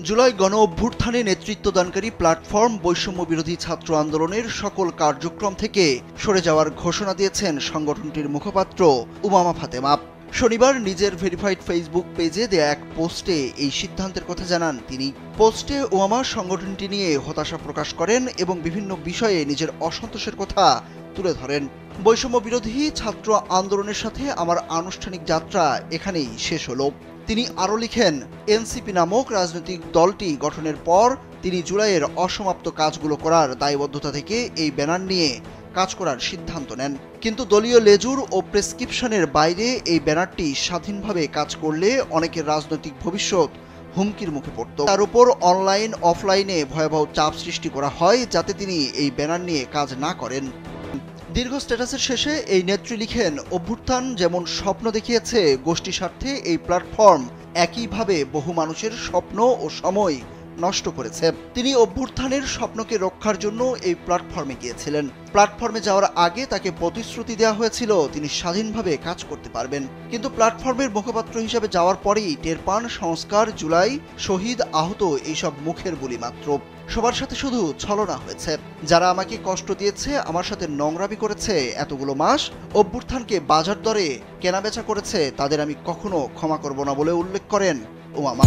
জুলাই গণ অভ্যুত্থানে নেতৃত্বদানকারী প্ল্যাটফর্ম বৈষম্য বিরোধী ছাত্র আন্দোলনের সকল কার্যক্রম থেকে সরে যাওয়ার ঘোষণা দিয়েছেন সংগঠনটির মুখপাত্র উমামা ফাতেমা। শনিবার নিজের ভেরিফাইড ফেসবুক পেজে দেয়া এক পোস্টে এই সিদ্ধান্তের কথা জানান তিনি। পোস্টে উমামা সংগঠনটি নিয়ে হতাশা প্রকাশ করেন এবং বিভিন্ন বিষয়ে নিজের অসন্তোষের কথা তুলে ধরেন। বৈষম্য বিরোধী ছাত্র আন্দোলনের সাথে আমার আনুষ্ঠানিক যাত্রা এখানেই শেষ হলো। তিনি আরও লিখেন, এনসিপি নামক রাজনৈতিক দলটি গঠনের পর তিনি জুলাইয়ের অসমাপ্ত কাজগুলো করার দায়বদ্ধতা থেকে এই ব্যানার নিয়ে কাজ করার সিদ্ধান্ত নেন। কিন্তু দলীয় লেজুর ও প্রেসক্রিপশনের বাইরে এই ব্যানারটি স্বাধীনভাবে কাজ করলে অনেকের রাজনৈতিক ভবিষ্যৎ হুমকির মুখে পড়ত। তার উপর অনলাইন অফলাইনে ভয়াবহ চাপ সৃষ্টি করা হয় যাতে তিনি এই ব্যানার নিয়ে কাজ না করেন। দীর্ঘ স্ট্যাটাসের শেষে এই নেত্রী লিখেন, অভ্যুত্থান যেমন স্বপ্ন দেখিয়েছে গোষ্ঠী স্বার্থে এই প্ল্যাটফর্ম একইভাবে বহু মানুষের স্বপ্ন ও সময় নষ্ট করেছে। তিনি অভ্যুত্থানের স্বপ্নকে রক্ষার জন্য এই প্ল্যাটফর্মে গিয়েছিলেন। প্ল্যাটফর্মে যাওয়ার আগে তাকে প্রতিশ্রুতি দেওয়া হয়েছিল তিনি স্বাধীনভাবে কাজ করতে পারবেন, কিন্তু প্ল্যাটফর্মের মুখপাত্র হিসেবে যাওয়ার পরেই টের পান সংস্কার, জুলাই, শহীদ, আহত এইসব মুখের বুলি মাত্র। সবার সাথে শুধু ছলনা হয়েছে। যারা আমাকে কষ্ট দিয়েছে, আমার সাথে নোংরামি করেছে এতগুলো মাস, অভ্যুত্থানকে বাজার দরে কেনাবেচা করেছে, তাদের আমি কখনো ক্ষমা করব না বলে উল্লেখ করেন উমামা।